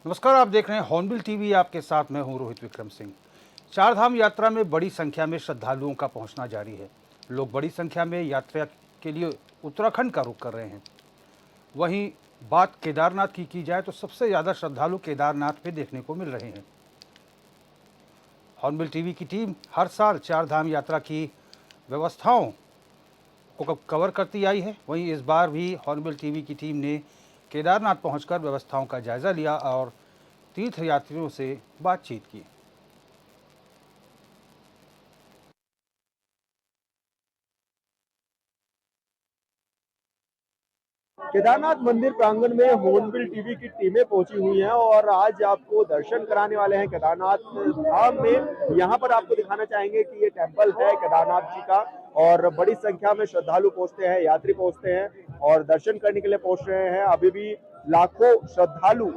नमस्कार, आप देख रहे हैं हॉर्नबिल टीवी। आपके साथ मैं हूं रोहित विक्रम सिंह। चारधाम यात्रा में बड़ी संख्या में श्रद्धालुओं का पहुंचना जारी है। लोग बड़ी संख्या में यात्रा के लिए उत्तराखंड का रुख कर रहे हैं। वहीं बात केदारनाथ की जाए तो सबसे ज़्यादा श्रद्धालु केदारनाथ पे देखने को मिल रहे हैं। हॉर्नबिल टीवी की टीम हर साल चारधाम यात्रा की व्यवस्थाओं को कवर करती आई है। वहीं इस बार भी हॉर्नबिल टीवी की टीम ने केदारनाथ पहुंचकर व्यवस्थाओं का जायजा लिया और तीर्थयात्रियों से बातचीत की। केदारनाथ मंदिर प्रांगण में हॉर्नबिल टीवी की टीमें पहुंची हुई हैं और आज आपको दर्शन कराने वाले हैं केदारनाथ धाम में। यहाँ पर आपको दिखाना चाहेंगे कि ये टेंपल है केदारनाथ जी का और बड़ी संख्या में श्रद्धालु पहुंचते हैं, यात्री पहुंचते हैं और दर्शन करने के लिए पहुंच रहे हैं। अभी भी लाखों श्रद्धालु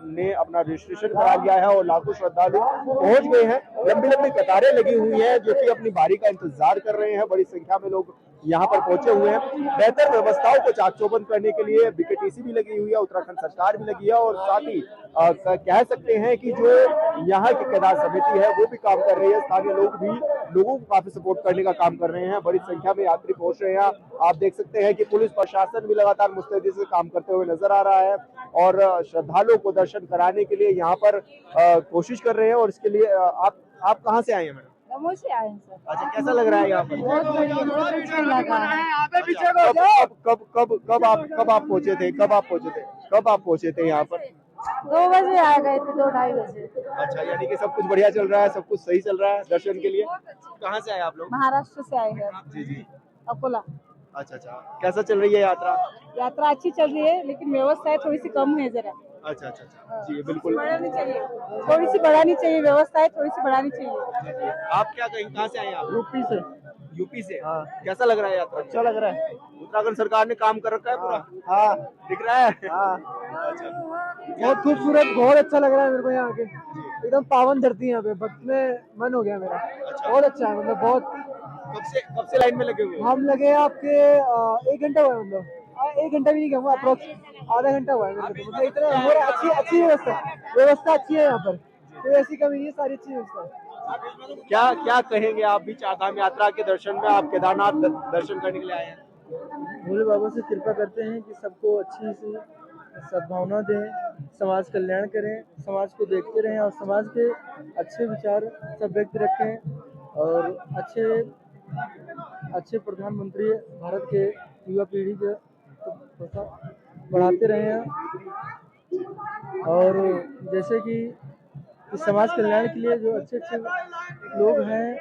ने अपना रजिस्ट्रेशन करा लिया है और लाखों श्रद्धालु पहुंच गए हैं। लंबी लंबी कतारें लगी हुई हैं जो कि अपनी बारी का इंतजार कर रहे हैं। बड़ी संख्या में लोग यहाँ पर पहुंचे हुए हैं। बेहतर व्यवस्थाओं को चाक चौबंद करने के लिए बीकेटीसी भी लगी हुई है, उत्तराखंड सरकार भी लगी है और साथ ही कह सकते हैं कि जो यहाँ की केदार समिति है वो भी काम कर रही है। स्थानीय लोग भी लोगों को काफी सपोर्ट करने का काम कर रहे हैं। बड़ी संख्या में यात्री पहुंच रहे हैं। आप देख सकते हैं कि पुलिस प्रशासन भी लगातार मुस्तैदी से काम करते हुए नजर आ रहा है और श्रद्धालुओं को दर्शन कराने के लिए यहाँ पर कोशिश कर रहे हैं। और इसके लिए आप कहाँ से आए हैं मैडम? दमोह से आए हैं सर। अच्छा, कैसा लग रहा है यहाँ पर? बहुत बढ़िया, बहुत अच्छा लगा है। कब आप पहुंचे थे? कब आप पहुंचे थे यहाँ पर? 2 बजे आ गए थे, 2-2:30 बजे। अच्छा, यानी कि सब कुछ बढ़िया चल रहा है, सब कुछ सही चल रहा है दर्शन के लिए। कहाँ से आए आप लोग? महाराष्ट्र से आए हैं। जी जी। अकोला। अच्छा, कैसा चल रही है यात्रा? यात्रा अच्छी चल रही है लेकिन व्यवस्था थोड़ी सी कम है जरा। अच्छा, जी बिल्कुल। बढ़ानी चाहिए, थोड़ी सी बढ़ानी चाहिए, व्यवस्था थोड़ी सी बढ़ानी चाहिए। आप कहाँ से आए आप? यूपी से। हाँ। कैसा लग रहा है यात्रा? अच्छा लग रहा है। उत्तराखंड सरकार ने काम कर रखा है पूरा? हाँ दिख रहा है? हाँ, अच्छा, बहुत खूबसूरत, बहुत अच्छा लग रहा है मेरे को यहाँ के। एकदम पावन धरती है यहाँ पे, भक्त में मन हो गया मेरा। बहुत अच्छा है, मतलब बहुत। कब से लाइन में लगे हुए? हम लगे आपके 1 घंटा हुआ है, मतलब 1 घंटा भी नहीं कहूँगा, अप्रोक्स आधा घंटा हुआ है मेरे को। मतलब इतना हो रहा है। अच्छी व्यवस्था अच्छी है यहाँ पर, कोई ऐसी कमी नहीं है, सारी अच्छी व्यवस्था है। क्या कहेंगे आप भी चारधाम यात्रा के दर्शन में? आप केदारनाथ दर्शन करने के लिए आए हैं। भोले बाबा से कृपा करते हैं कि सबको अच्छी सी सद्भावना दें, समाज कल्याण करें, समाज को देखते रहें और समाज के अच्छे विचार सब व्यक्त रखें और अच्छे प्रधानमंत्री भारत के युवा पीढ़ी के बढ़ाते रहें। और जैसे कि इस समाज कल्याण के लिए जो अच्छे लोग हैं,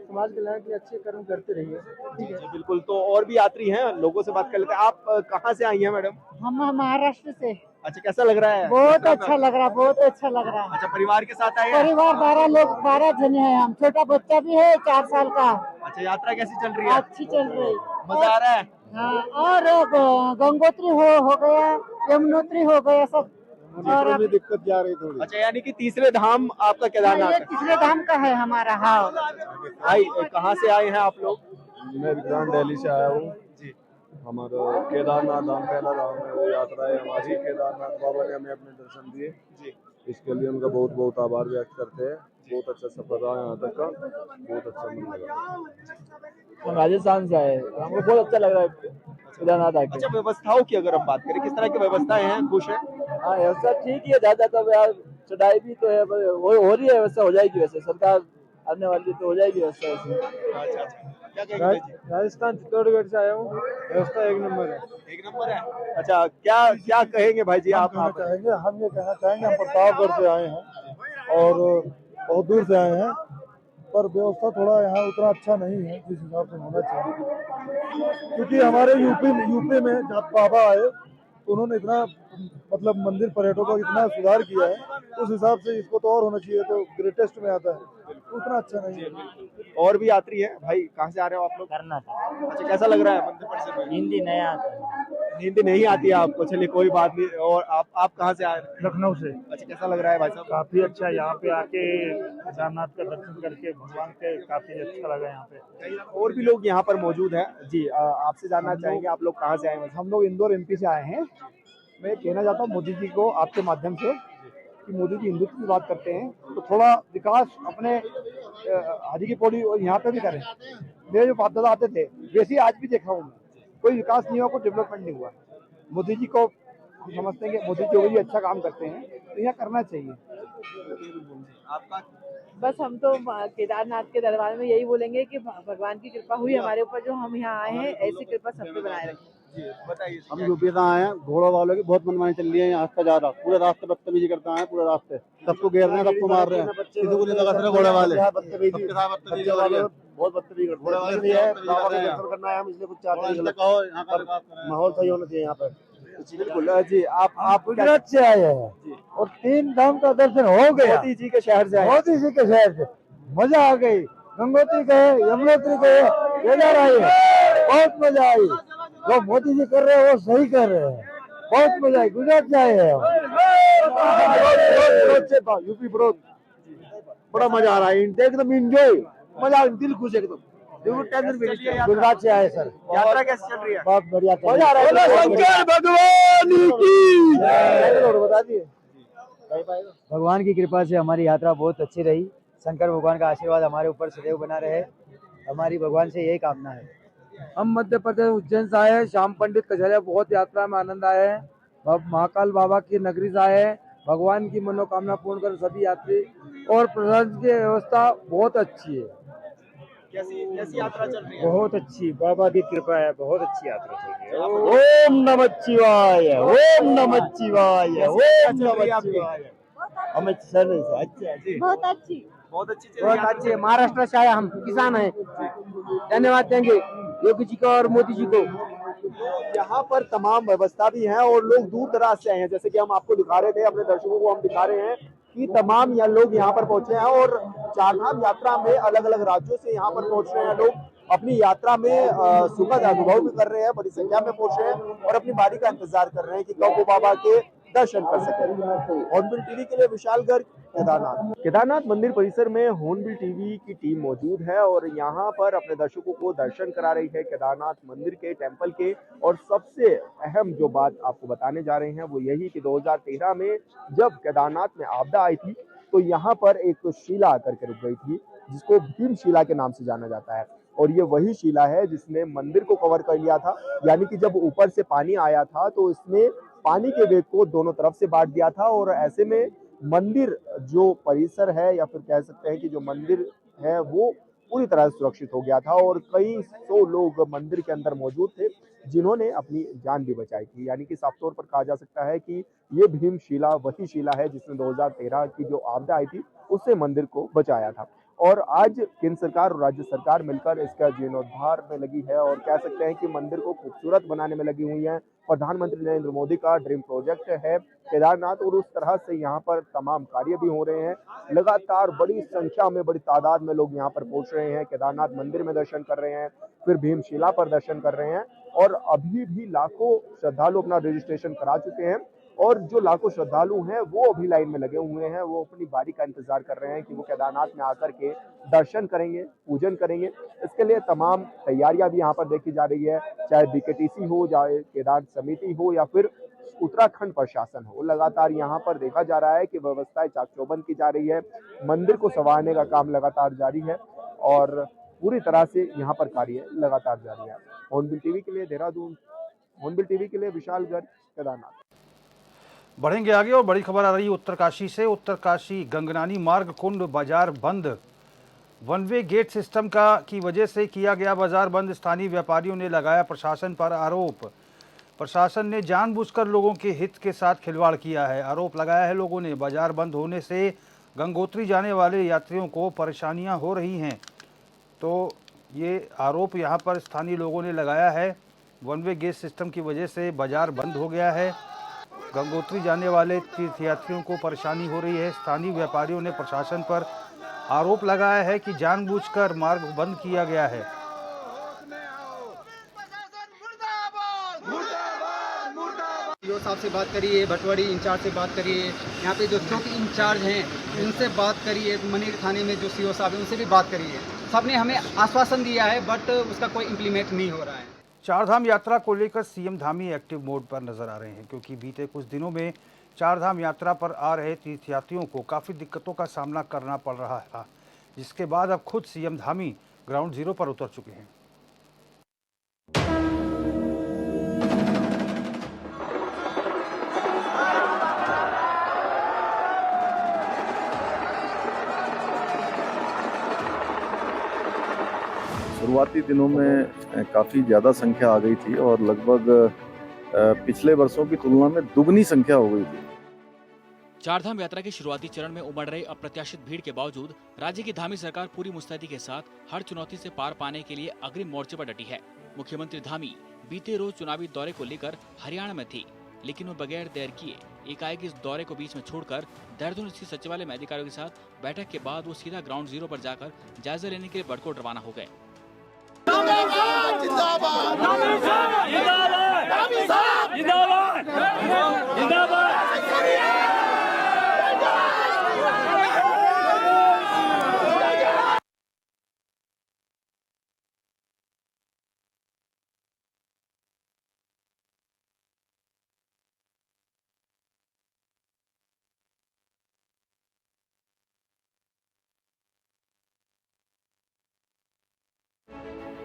समाज कल्याण के लिए अच्छे कर्म करते रहिए। ठीक है, बिल्कुल। तो और भी यात्री हैं, लोगों से बात कर लेते हैं। आप कहाँ से आई हैं मैडम? हम महाराष्ट्र से। अच्छा, कैसा लग रहा है? बहुत अच्छा लग रहा है, बहुत अच्छा लग रहा है। अच्छा, परिवार के साथ आए हैं? परिवार 12 जने हैं हम, छोटा बच्चा भी है 4 साल का। अच्छा, यात्रा कैसी चल रही है? अच्छी चल रही। मजा आ रहा है? हाँ, और गंगोत्री हो गया, यमुनोत्री हो गया सब। और भी दिक्कत जा रही थोड़ी। अच्छा, यानी कि तीसरे धाम आपका केदारनाथ ये है? तीसरे धाम का है हमारा। हाँ। भाई, कहाँ से आए हैं आप लोग? मैं विक्रांत दिल्ली से आया हूँ जी। हमारा केदारनाथ धाम पहला धाम है, वो यात्रा है हमारी। केदारनाथ बाबा ने हमें अपने दर्शन दिए जी। इसके लिए उनका बहुत बहुत आभार व्यक्त करते हैं। बहुत अच्छा सफर रहा यहाँ तक का, बहुत अच्छा मन लगा। हम राजस्थान से आए, हमको बहुत अच्छा लग रहा है केदारनाथ आके। अच्छा, व्यवस्थाओं की अगर हम बात करें, किस तरह की व्यवस्थाएं हैं? खुश हैं? हाँ, व्यवस्था ठीक ही है, ज्यादा तो यार चढ़ाई भी तो है, हो रही है, व्यवस्था हो जाएगी। वैसे सरकार आने वाली तो हो जाएगी व्यवस्था वैसे। अच्छा, क्या कहेंगे भाई जी? राजस्थान चित्तौड़गढ़ से आया हूँ, व्यवस्था 1 नंबर है। 1 नंबर है। अच्छा, क्या कहेंगे भाई जी? आप हम ये कहना चाहेंगे, हम प्रतापगढ़ से आए हैं और बहुत दूर से आए हैं, पर व्यवस्था थोड़ा यहाँ उतना अच्छा नहीं है जिस हिसाब से होना चाहिए। क्योंकि हमारे यूपी में जब बाबा आए उन्होंने इतना, मतलब मंदिर पर्यटकों का इतना सुधार किया है, उस हिसाब से इसको तो और होना चाहिए। तो ग्रेटेस्ट में आता है, उतना अच्छा नहीं है। और भी यात्री हैं भाई, कहाँ से आ रहे हो आप लोग? कर्नाटक। अच्छा, कैसा लग रहा है मंदिर परिसर में? हिंदी नहीं आता। हिंदी नहीं आती है आपको? चलिए, कोई बात नहीं। और आप कहाँ से आए? लखनऊ से। अच्छा, कैसा लग रहा है भाई साहब? काफी अच्छा, यहाँ पे आके केदारनाथ का दर्शन करके भगवान के काफी अच्छा लगा यहाँ पे। और भी लोग यहाँ पर मौजूद हैं। जी, आपसे जानना चाहेंगे, आप लोग कहाँ से आए हैं? हम लोग इंदौर एमपी से आए हैं। मैं कहना चाहता हूँ मोदी जी को आपके माध्यम से कि मोदी जी हिंदुत्व की बात करते हैं तो थोड़ा विकास अपने हरी की पौड़ी और यहाँ पे भी करें। मेरे जो बाप दादा आते थे वैसे ही आज भी देखा हूँ मैं, कोई विकास नहीं हुआ, कोई डेवलपमेंट नहीं हुआ। मोदी जी को हम समझते हैं कि मोदी जी भी अच्छा काम करते हैं तो यहाँ करना चाहिए। आपका बस हम तो केदारनाथ के दरबार में यही बोलेंगे कि भगवान की कृपा हुई हमारे ऊपर, जो हम यहाँ आए हैं ऐसी कृपा सब पे बनाए रखें। बताइए। हम यूपी से आए हैं, घोड़ों वालों की बहुत मनमानी चल रही है यहाँ से ज्यादा। पूरे रास्ते बदतमीजी करते हैं, पूरे रास्ते सबको घेर रहे हैं, सबको मार रहे हैं, किसी को नहीं लगा रहे घोड़े वाले बहुत बदतमीजी करते हैं। हम इसलिए कुछ चाहते हैं, माहौल सही होना चाहिए यहाँ पे। बिल्कुल जी, आप गुजरात से आए हैं और 3 धाम का दर्शन हो गया। मोदी जी के शहर से आए हैं। मोदी जी के शहर से मजा आ गई। गंगोत्री गए, यमुनोत्री गए, केदार आए, बहुत मजा आई। जो मोदी जी कर रहे हैं वो सही कर रहे हैं, बहुत मजा आई। गुजरात से आए हैं, यूपी विरोध, बड़ा मजा आ रहा है, एकदम इंजॉय, मजा, दिल खुश एकदम। गुजरात से आए सर। यात्रा कैसी चल रही है? बहुत बढ़िया, मजा आ रहा है। शंकर भगवान की बता दिए। भगवान की कृपा से हमारी यात्रा बहुत अच्छी रही। शंकर भगवान का आशीर्वाद हमारे ऊपर सदैव बना रहे, हमारी भगवान से यही कामना है। हम मध्य प्रदेश उज्जैन से आए हैं, श्याम पंडित कचहरिया, बहुत यात्रा में आनंद आए हैं। महाकाल बाबा की नगरी से आए हैं, भगवान की मनोकामना पूर्ण कर सभी यात्री, और प्रशासन की व्यवस्था बहुत अच्छी है। कैसी यात्रा चल रही है? बहुत अच्छी, बाबा की कृपा है, बहुत अच्छी यात्रा चल रही है। ओम नमः शिवाय, ओम नमः शिवाय, ओम नमः शिवाय। अमित सर अच्छा जी, बहुत अच्छी, बहुत अच्छी चल बहुत रही है। अच्छी है। महाराष्ट्र से आया, हम किसान हैं, धन्यवाद देंगे योगी जी को और मोदी जी को। यहाँ पर तमाम व्यवस्था भी है और लोग दूर दराज से आए हैं, जैसे कि हम आपको दिखा रहे थे, अपने दर्शकों को हम दिखा रहे हैं कि तमाम लोग यहाँ पर पहुंचे हैं और चारधाम यात्रा में अलग अलग राज्यों से यहाँ पर पहुंच रहे हैं लोग। अपनी यात्रा में सुखद अनुभव भी कर रहे हैं, बड़ी संख्या में पहुंच रहे हैं और अपनी बारी का इंतजार कर रहे हैं कि कब वो बाबा के दर्शन कर सके। हॉर्नबिल टीवी के लिए विशाल गर्ग, केदारनाथ मंदिर परिसर में हॉर्नबिल टीवी की टीम मौजूद है और यहाँ पर अपने दर्शकों को दर्शन करा रही है केदारनाथ मंदिर के, टेंपल के। और सबसे अहम जो बात आपको बताने जा रहे हैं वो यही कि 2013 में जब केदारनाथ में आपदा आई थी तो यहाँ पर एक शिला आकर के रुक गई थी, जिसको भीम शिला के नाम से जाना जाता है। और ये वही शिला है जिसने मंदिर को कवर कर लिया था, यानी कि जब ऊपर से पानी आया था तो इसने पानी के वेग को दोनों तरफ से बांट दिया था और ऐसे में मंदिर जो परिसर है या फिर कह सकते हैं कि जो मंदिर है वो पूरी तरह से सुरक्षित हो गया था और कई 100 लोग मंदिर के अंदर मौजूद थे जिन्होंने अपनी जान भी बचाई थी। यानी कि साफ तौर पर कहा जा सकता है कि ये भीम शिला वही शिला है जिसने 2013 की जो आपदा आई थी उससे मंदिर को बचाया था। और आज केंद्र सरकार और राज्य सरकार मिलकर इसका जीर्णोद्धार में लगी है और कह सकते हैं कि मंदिर को खूबसूरत बनाने में लगी हुई है। प्रधानमंत्री नरेंद्र मोदी का ड्रीम प्रोजेक्ट है केदारनाथ और उस तरह से यहाँ पर तमाम कार्य भी हो रहे हैं। लगातार बड़ी संख्या में, बड़ी तादाद में लोग यहाँ पर पहुंच रहे हैं, केदारनाथ मंदिर में दर्शन कर रहे हैं, फिर भीमशिला पर दर्शन कर रहे हैं और अभी भी लाखों श्रद्धालु अपना रजिस्ट्रेशन करा चुके हैं और जो लाखों श्रद्धालु हैं वो अभी लाइन में लगे हुए हैं, वो अपनी बारी का इंतजार कर रहे हैं कि वो केदारनाथ में आकर के दर्शन करेंगे, पूजन करेंगे। इसके लिए तमाम तैयारियां भी यहाँ पर देखी जा रही है, चाहे बीकेटीसी हो, चाहे केदार समिति हो या फिर उत्तराखंड प्रशासन हो। लगातार यहाँ पर देखा जा रहा है कि व्यवस्थाएं चाक चौबंद की जा रही है, मंदिर को संवारने का काम लगातार जारी है और पूरी तरह से यहाँ पर कार्य लगातार जारी है। हॉर्नबिल टीवी के लिए देहरादून, हॉर्नबिल टीवी के लिए विशाल गर्ग, केदारनाथ। बढ़ेंगे आगे और बड़ी खबर आ रही है उत्तरकाशी से। उत्तरकाशी गंगनानी मार्ग कुंड बाजार बंद, वन वे गेट सिस्टम की वजह से किया गया बाजार बंद। स्थानीय व्यापारियों ने लगाया प्रशासन पर आरोप। प्रशासन ने जानबूझकर लोगों के हित के साथ खिलवाड़ किया है, आरोप लगाया है लोगों ने। बाजार बंद होने से गंगोत्री जाने वाले यात्रियों को परेशानियां हो रही हैं, तो ये आरोप यहाँ पर स्थानीय लोगों ने लगाया है। वन वे गेट सिस्टम की वजह से बाजार बंद हो गया है, गंगोत्री जाने वाले तीर्थयात्रियों को परेशानी हो रही है। स्थानीय व्यापारियों ने प्रशासन पर आरोप लगाया है कि जानबूझकर मार्ग बंद किया गया है। सीओ साहब से बात करिए, भटवाड़ी इंचार्ज से बात करिए, यहाँ पे जो चौकी इंचार्ज हैं उनसे बात करिए, मनेर थाने में जो सीओ साहब हैं उनसे भी बात करिए। सबने हमें आश्वासन दिया है बट उसका कोई इम्प्लीमेंट नहीं हो रहा है। चारधाम यात्रा को लेकर सीएम धामी एक्टिव मोड पर नजर आ रहे हैं, क्योंकि बीते कुछ दिनों में चारधाम यात्रा पर आ रहे तीर्थयात्रियों को काफ़ी दिक्कतों का सामना करना पड़ रहा है, जिसके बाद अब खुद सीएम धामी ग्राउंड जीरो पर उतर चुके हैं। शुरुआती दिनों में काफ़ी ज़्यादा संख्या आ गई थी और लगभग पिछले वर्षों की तुलना में दुगनी संख्या हो गई थी। चारधाम यात्रा के शुरुआती चरण में उमड़ रही अप्रत्याशित भीड़ के बावजूद राज्य की धामी सरकार पूरी मुस्तैदी के साथ हर चुनौती से पार पाने के लिए अग्रिम मोर्चे पर डटी है। मुख्यमंत्री धामी बीते रोज चुनावी दौरे को लेकर हरियाणा में थी, लेकिन वो बगैर देर किए एकाएक इस दौरे को बीच में छोड़कर देहरादून स्थित सचिवालय में अधिकारियों के साथ बैठक के बाद वो सीधा ग्राउंड जीरो पर जाकर जायजा लेने के लिए बड़कोट रवाना हो गए।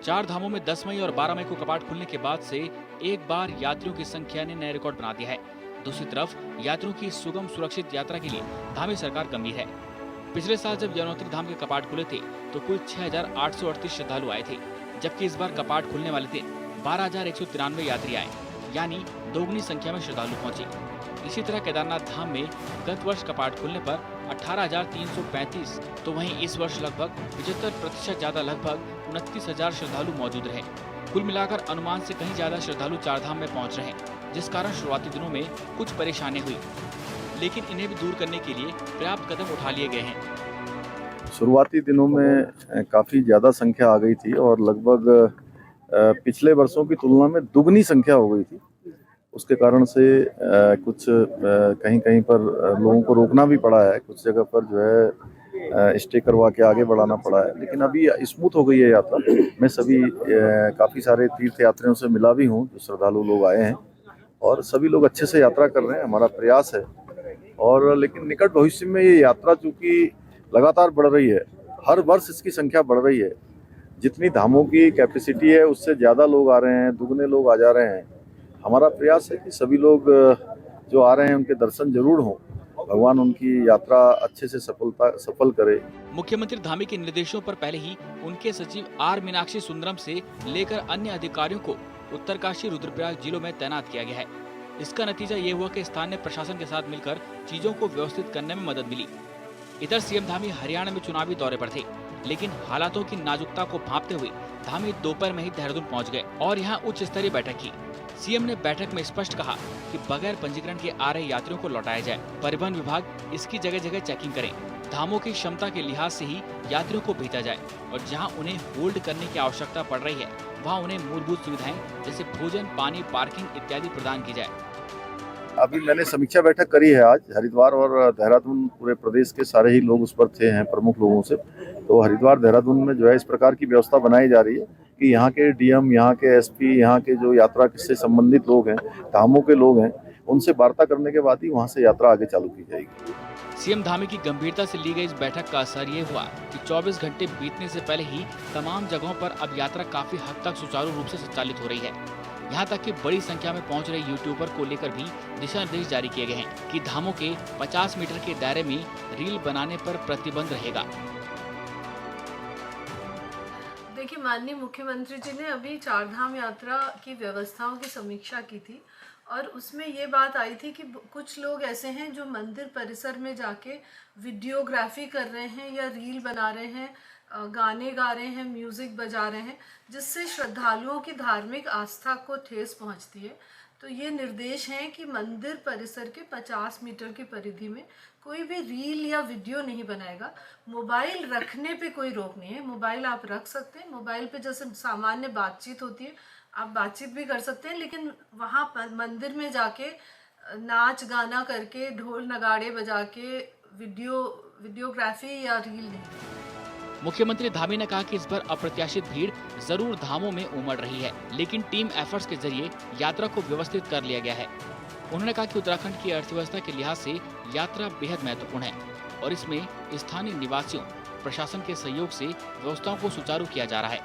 चार धामों में 10 मई और 12 मई को कपाट खुलने के बाद से एक बार यात्रियों की संख्या ने नया रिकॉर्ड बना दिया है। दूसरी तरफ यात्रियों की सुगम सुरक्षित यात्रा के लिए धामी सरकार गंभीर है। पिछले साल जब यमुनोत्री धाम के कपाट खुले थे तो कुल 6,838 श्रद्धालु आए थे, जबकि इस बार कपाट खुलने वाले दिन 12,193 यात्री आए, यानी दोगुनी संख्या में श्रद्धालु पहुंचे। इसी तरह केदारनाथ धाम में गत वर्ष कपाट खुलने पर 18,335, तो वहीं इस वर्ष लगभग 75% ज्यादा लगभग 29,000 श्रद्धालु मौजूद रहे। कुल मिलाकर अनुमान से कहीं ज्यादा श्रद्धालु चारधाम में पहुंच रहे हैं, जिस कारण शुरुआती दिनों में कुछ परेशानी हुई, लेकिन इन्हें भी दूर करने के लिए पर्याप्त कदम उठा लिए गए हैं। शुरुआती दिनों में काफ़ी ज़्यादा संख्या आ गई थी और लगभग पिछले वर्षों की तुलना में दुगनी संख्या हो गई थी। उसके कारण से कुछ कहीं कहीं पर लोगों को रोकना भी पड़ा है, कुछ जगह पर जो है स्टे करवा के आगे बढ़ाना पड़ा है, लेकिन अभी स्मूथ हो गई है यात्रा। मैं सभी काफ़ी सारे तीर्थ यात्रियों से मिला भी हूँ, जो श्रद्धालु लोग आए हैं, और सभी लोग अच्छे से यात्रा कर रहे हैं। हमारा प्रयास है और लेकिन निकट भविष्य में ये यात्रा चूँकि लगातार बढ़ रही है, हर वर्ष इसकी संख्या बढ़ रही है। जितनी धामों की कैपेसिटी है उससे ज़्यादा लोग आ रहे हैं, दुगने लोग आ जा रहे हैं। हमारा प्रयास है कि सभी लोग जो आ रहे हैं उनके दर्शन जरूर हों, भगवान उनकी यात्रा अच्छे से सफल करे। मुख्यमंत्री धामी के निर्देशों पर पहले ही उनके सचिव आर मीनाक्षी सुंदरम से लेकर अन्य अधिकारियों को उत्तरकाशी रुद्रप्रयाग जिलों में तैनात किया गया है। इसका नतीजा ये हुआ कि स्थानीय प्रशासन के साथ मिलकर चीजों को व्यवस्थित करने में मदद मिली। इधर सीएम धामी हरियाणा में चुनावी दौरे पर थे, लेकिन हालातों की नाजुकता को भांपते हुए धामी दोपहर में ही देहरादून पहुंच गए और यहाँ उच्च स्तरीय बैठक की। सीएम ने बैठक में स्पष्ट कहा कि बगैर पंजीकरण के आ रहे यात्रियों को लौटाया जाए। परिवहन विभाग इसकी जगह जगह चेकिंग करे, धामों की क्षमता के लिहाज से ही यात्रियों को भेजा जाए और जहां उन्हें होल्ड करने की आवश्यकता पड़ रही है वहां उन्हें मूलभूत सुविधाएं जैसे भोजन, पानी, पार्किंग इत्यादि प्रदान की जाए। अभी मैंने समीक्षा बैठक करी है आज हरिद्वार और देहरादून, पूरे प्रदेश के सारे ही लोग उस पर थे हैं प्रमुख लोगों से। तो हरिद्वार देहरादून में जो है इस प्रकार की व्यवस्था बनाई जा रही है कि यहाँ के डीएम, यहाँ के एसपी, यहाँ के जो यात्रा से संबंधित लोग हैं, धामों के लोग हैं, उनसे वार्ता करने के बाद ही वहाँ से यात्रा आगे चालू की जाएगी। सीएम धामी की गंभीरता से ली गई इस बैठक का असर ये हुआ कि 24 घंटे बीतने से पहले ही तमाम जगहों पर अब यात्रा काफी हद तक सुचारू रूप से संचालित हो रही है। यहाँ तक कि बड़ी संख्या में पहुँच रहे यूट्यूबर को लेकर भी दिशा निर्देश जारी किए गए हैं कि धामों के 50 मीटर के दायरे में रील बनाने पर प्रतिबंध रहेगा। देखिए, माननीय मुख्यमंत्री जी ने अभी चारधाम यात्रा की व्यवस्थाओं की समीक्षा की थी और उसमें ये बात आई थी कि कुछ लोग ऐसे हैं जो मंदिर परिसर में जाके वीडियोग्राफी कर रहे हैं या रील बना रहे हैं, गाने गा रहे हैं, म्यूज़िक बजा रहे हैं, जिससे श्रद्धालुओं की धार्मिक आस्था को ठेस पहुंचती है। तो ये निर्देश हैं कि मंदिर परिसर के 50 मीटर की परिधि में कोई भी रील या वीडियो नहीं बनाएगा। मोबाइल रखने पे कोई रोक नहीं है, मोबाइल आप रख सकते हैं। मोबाइल पे जैसे सामान्य बातचीत होती है, आप बातचीत भी कर सकते हैं, लेकिन वहाँ पर मंदिर में जाके नाच गाना करके, ढोल नगाड़े बजा के वीडियोग्राफी या रील नहीं। मुख्यमंत्री धामी ने कहा कि इस बार अप्रत्याशित भीड़ जरूर धामों में उमड़ रही है, लेकिन टीम एफर्ट्स के जरिए यात्रा को व्यवस्थित कर लिया गया है। उन्होंने कहा कि उत्तराखंड की अर्थव्यवस्था के लिहाज से यात्रा बेहद महत्वपूर्ण है और इसमें स्थानीय निवासियों, प्रशासन के सहयोग से व्यवस्थाओं को सुचारू किया जा रहा है।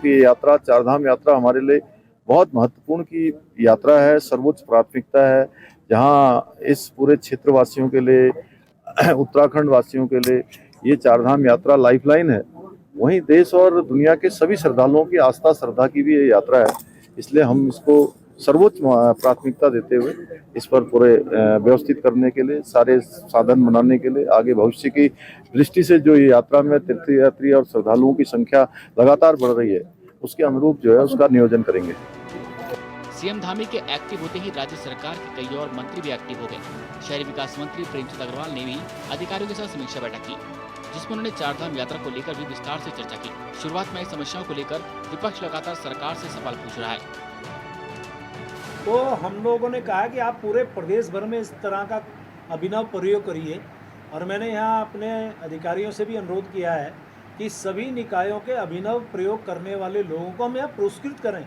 ये यात्रा, चारधाम यात्रा हमारे लिए बहुत महत्वपूर्ण की यात्रा है, सर्वोच्च प्राथमिकता है, जहाँ इस पूरे क्षेत्र वासियों के लिए, उत्तराखंड वासियों के लिए ये चारधाम यात्रा लाइफलाइन है। वहीं देश और दुनिया के सभी श्रद्धालुओं की आस्था श्रद्धा की भी ये यात्रा है, इसलिए हम इसको सर्वोच्च प्राथमिकता देते हुए इस पर पूरे व्यवस्थित करने के लिए, सारे साधन बनाने के लिए, आगे भविष्य की दृष्टि से जो ये यात्रा में तीर्थयात्री और श्रद्धालुओं की संख्या लगातार बढ़ रही है, उसके अनुरूप जो है उसका नियोजन करेंगे। सीएम धामी के एक्टिव होते ही राज्य सरकार के कई और मंत्री भी एक्टिव हो गए। शहरी विकास मंत्री प्रेमचंद अग्रवाल ने भी अधिकारियों के साथ समीक्षा बैठक की, जिसमें उन्होंने चारधाम यात्रा को लेकर भी विस्तार से चर्चा की। शुरुआत में आई समस्याओं को लेकर विपक्ष लगातार सरकार से सवाल पूछ रहा है। तो हम लोगों ने कहा कि आप पूरे प्रदेश भर में इस तरह का अभिनव प्रयोग करिए, और मैंने यहाँ अपने अधिकारियों से भी अनुरोध किया है कि सभी निकायों के अभिनव प्रयोग करने वाले लोगों को हम यहाँ पुरस्कृत करें,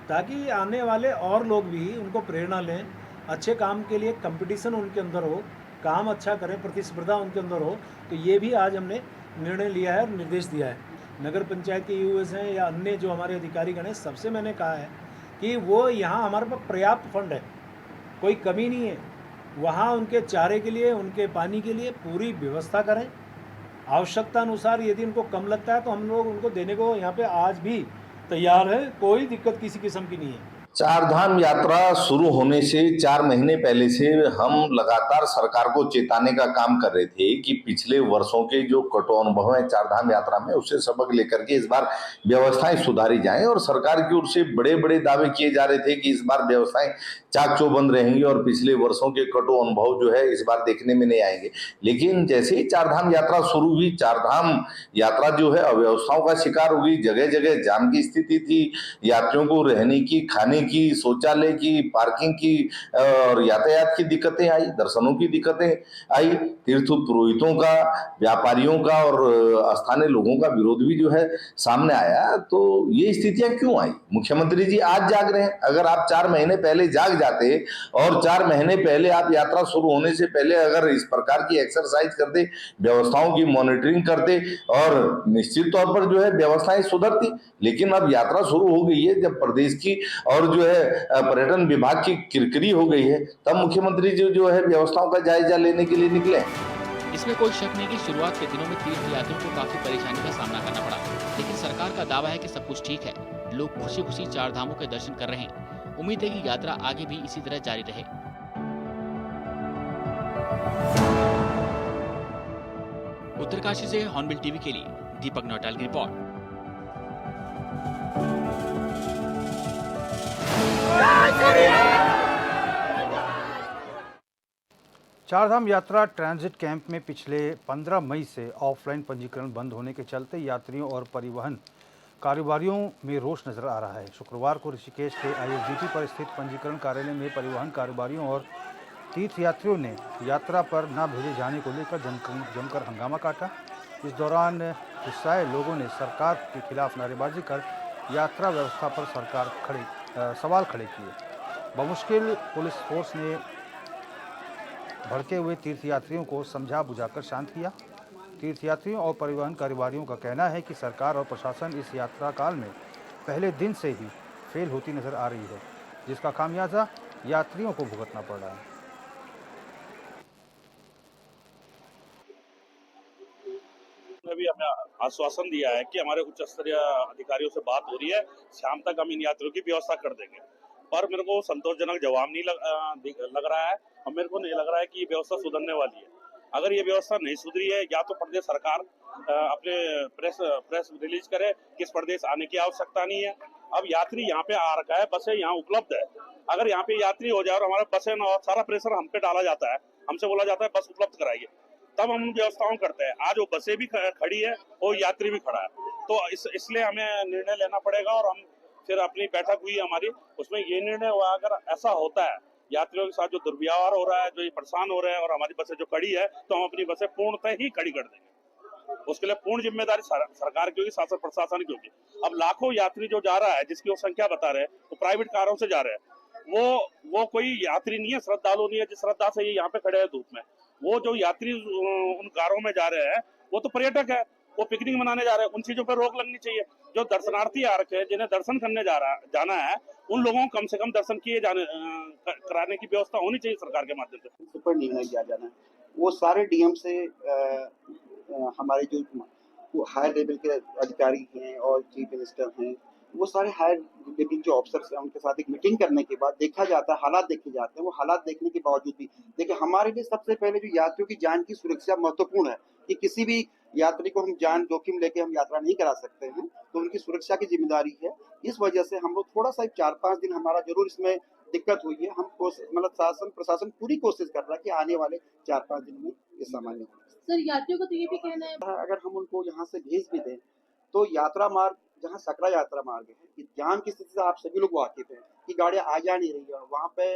ताकि आने वाले और लोग भी उनको प्रेरणा लें, अच्छे काम के लिए कंपटीशन उनके अंदर हो, काम अच्छा करें, प्रतिस्पर्धा उनके अंदर हो। तो ये भी आज हमने निर्णय लिया है और निर्देश दिया है। नगर पंचायत के यूएस हैं या अन्य जो हमारे अधिकारीगण हैं, सबसे मैंने कहा है कि वो यहाँ हमारे पास पर्याप्त फंड है, कोई कमी नहीं है, वहाँ उनके चारे के लिए, उनके पानी के लिए पूरी व्यवस्था करें। आवश्यकता अनुसार यदि उनको कम लगता है तो हम लोग उनको देने को यहाँ पे आज भी तैयार है, कोई दिक्कत किसी किस्म की नहीं है। चारधाम यात्रा शुरू होने से 4 महीने पहले से हम लगातार सरकार को चेताने का काम कर रहे थे कि पिछले वर्षों के जो कटु अनुभव है चारधाम यात्रा में, उससे सबक लेकर के इस बार व्यवस्थाएं सुधारी जाएं। और सरकार की ओर से बड़े बड़े दावे किए जा रहे थे कि इस बार व्यवस्थाएं चाक चौबंद रहेंगी और पिछले वर्षों के कटु अनुभव जो है इस बार देखने में नहीं आएंगे। लेकिन जैसे ही चारधाम यात्रा शुरू हुई, चारधाम यात्रा जो है अव्यवस्थाओं का शिकार हुई। जगह जगह जाम की स्थिति थी, यात्रियों को रहने की, खाने की, शौचालय की, पार्किंग की और यातायात की दिक्कतें आई, दर्शनों की दिक्कतें आई। तीर्थ पुरोहितों का, व्यापारियों का और स्थानीय लोगों का विरोध भी जो है सामने आया। तो ये स्थितियां क्यों आई? मुख्यमंत्री जी आज जाग रहे हैं। अगर आप 4 महीने पहले जाग जाते और 4 महीने पहले आप यात्रा शुरू होने से पहले अगर इस प्रकार की एक्सरसाइज करते, व्यवस्थाओं की मॉनिटरिंग करते और निश्चित तौर पर जो है व्यवस्थाएं सुधरती। लेकिन अब यात्रा शुरू हो गई है, जब प्रदेश की और जो है पर्यटन विभाग की किरकिरी हो गई है, तब मुख्यमंत्री जी जो है व्यवस्थाओं का जायजा लेने के लिए निकले। इसमें कोई शक नहीं कि शुरुआत के दिनों में तीर्थ यात्रियों को काफी परेशानी का सामना करना पड़ा, लेकिन सरकार का दावा है कि सब कुछ ठीक है। लोग खुशी खुशी चार धामों के दर्शन कर रहे हैं। उम्मीद है कि यात्रा आगे भी इसी तरह जारी रहे। उत्तरकाशी से हॉर्नबिल टीवी के लिए दीपक नौटाल की रिपोर्ट। चारधाम यात्रा ट्रांजिट कैंप में पिछले 15 मई से ऑफलाइन पंजीकरण बंद होने के चलते यात्रियों और परिवहन कारोबारियों में रोष नजर आ रहा है। शुक्रवार को ऋषिकेश के ISBT पर स्थित पंजीकरण कार्यालय में परिवहन कारोबारियों और तीर्थयात्रियों ने यात्रा पर न भेजे जाने को लेकर जमकर हंगामा काटा। इस दौरान गुस्साए लोगों ने सरकार के खिलाफ नारेबाजी कर यात्रा व्यवस्था पर सवाल खड़े किए। बमुश्किल पुलिस फोर्स ने भड़के हुए तीर्थयात्रियों को समझा बुझाकर शांत किया। तीर्थयात्रियों और परिवहन कारोबारियों का कहना है कि सरकार और प्रशासन इस यात्रा काल में पहले दिन से ही फेल होती नजर आ रही है, जिसका खामियाजा यात्रियों को भुगतना पड़ रहा है। भी हमें आश्वासन दिया है कि हमारे उच्च स्तरीय अधिकारियों से बात हो रही है, शाम तक हम इन यात्रियों की व्यवस्था कर देंगे। पर मेरे को संतोषजनक जवाब नहीं लग रहा है और मेरे को नहीं लग रहा है कि ये व्यवस्था सुधरने वाली है। अगर ये व्यवस्था नहीं सुधरी है, या तो प्रदेश सरकार अपने प्रेस रिलीज करे कि इस प्रदेश आने की आवश्यकता नहीं है। अब यात्री यहाँ पे आ रखा है, बसें यहाँ उपलब्ध है। अगर यहाँ पे यात्री हो जाए और हमारे बसें और सारा प्रेशर हम पे डाला जाता है, हमसे बोला जाता है बस उपलब्ध कराइए, तब हम व्यवस्थाओं करते हैं। आज वो बसें भी खड़ी है और यात्री भी खड़ा है, तो इसलिए हमें निर्णय लेना पड़ेगा। और हम फिर अपनी बैठक हुई हमारी, उसमें ये निर्णय हुआ अगर ऐसा होता है, यात्रियों के साथ जो दुर्व्यवहार हो रहा है, जो ये परेशान हो रहे हैं और हमारी बसें जो खड़ी है, तो हम अपनी बसें पूर्णतः ही खड़ी कर देंगे। उसके लिए पूर्ण जिम्मेदारी सरकार की होगी, शासन प्रशासन की होगी। अब लाखों यात्री जो जा रहा है, जिसकी वो संख्या बता रहे हैं, वो प्राइवेट कारों से जा रहे हैं, वो कोई यात्री नहीं है, श्रद्धालु नहीं है जिस श्रद्धा से ये यहाँ पे खड़े हैं धूप में। वो जो यात्री उन गारों में जा रहे हैं वो तो पर्यटक है, वो पिकनिक मनाने जा रहे हैं, उन चीजों पर रोक लगनी चाहिए। जो दर्शनार्थी आ रखे हैं, जिन्हें दर्शन करने जाना है, उन लोगों को कम से कम दर्शन किए कराने की व्यवस्था होनी चाहिए सरकार के माध्यम से। इस पर निर्णय किया जाना है। वो सारे डीएम से हमारे जो हाई लेवल के अधिकारी हैं और चीफ मिनिस्टर हैं, वो सारे हाई लेवल जो ऑफिसर्स हैं उनके साथ एक मीटिंग करने के बाद देखा जाता है, हालात देखे जाते हैं। वो हालात देखने के बावजूद भी देखिए, हमारे लिए सबसे पहले जो यात्रियों की जान की सुरक्षा महत्वपूर्ण है कि किसी भी यात्री को हम जान जोखिम लेके हम यात्रा नहीं करा सकते हैं, तो उनकी सुरक्षा की जिम्मेदारी है। इस वजह से हम लोग थोड़ा सा 4-5 दिन हमारा जरूर इसमें दिक्कत हुई है। हम मतलब शासन प्रशासन पूरी कोशिश कर रहा है कि आने वाले 4-5 दिन में ये सामान्य हो। सर, यात्रियों को तो ये भी कहना है, अगर हम उनको यहाँ से भेज भी दें तो यात्रा मार्ग जहाँ सकरा यात्रा मार्ग है, कि जाम की स्थिति से आप सभी लोग वाकिफ हैं कि गाड़ियाँ आ जा नहीं रही है, वहाँ पे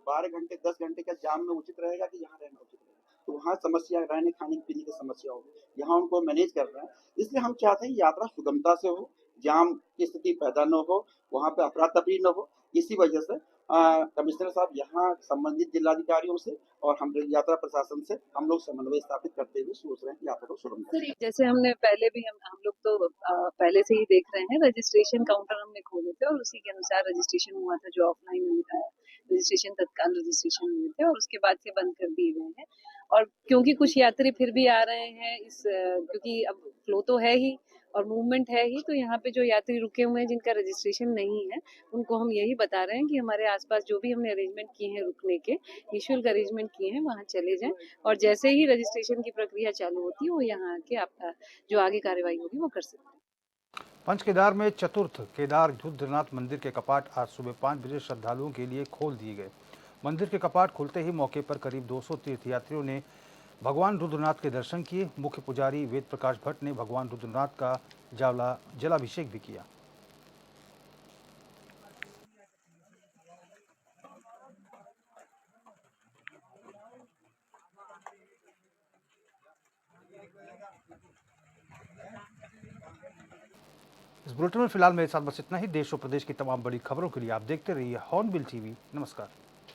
12 घंटे 10 घंटे का जाम में उचित रहेगा कि यहाँ रहना उचित रहेगा। तो वहाँ समस्या रहने खाने पीने की समस्या होगी, यहाँ उनको मैनेज कर रहे हैं। इसलिए हम चाहते हैं यात्रा सुगमता से हो, जाम की स्थिति पैदा न हो, वहाँ पे अफरा तफरी न हो। इसी वजह से कमिश्नर साहब यहाँ संबंधित जिलाधिकारियों से और हम यात्रा प्रशासन से हम लोग समन्वय स्थापित करते हुए सोच रहे हैं यात्रा को सुगम। जैसे हमने पहले भी हम लोग तो पहले से ही देख रहे हैं, रजिस्ट्रेशन काउंटर हमने खोले थे और उसी के अनुसार रजिस्ट्रेशन हुआ था, जो ऑफलाइन रजिस्ट्रेशन तत्काल रजिस्ट्रेशन हुए थे और उसके बाद से बंद कर दिए गए हैं। और क्योंकि कुछ यात्री फिर भी आ रहे हैं क्योंकि अब फ्लो तो है ही और मूवमेंट है ही, तो यहाँ पे जो यात्री रुके हुए हैं जिनका रजिस्ट्रेशन नहीं है, उनको हम यही बता रहे हैं कि हमारे आसपास जो भी हमने अरेंजमेंट किए हैं रुकने के, निःशुल्क अरेंजमेंट किए हैं, वहाँ चले जाएं और जैसे ही रजिस्ट्रेशन की प्रक्रिया चालू होती है वो यहाँ आके आपका जो आगे कार्रवाई होगी वो कर सकते हैं। पंचकेदार में चतुर्थ केदार रुद्रनाथ मंदिर के कपाट आज सुबह 5 बजे श्रद्धालुओं के लिए खोल दिए गए। मंदिर के कपाट खुलते ही मौके पर करीब 200 तीर्थयात्रियों ने भगवान रुद्रनाथ के दर्शन किए। मुख्य पुजारी वेद प्रकाश भट्ट ने भगवान रुद्रनाथ का जलाभिषेक भी किया। इस बुलेटिन में फिलहाल मेरे साथ बस इतना ही। देश और प्रदेश की तमाम बड़ी खबरों के लिए आप देखते रहिए हॉर्नबिल टीवी। नमस्कार।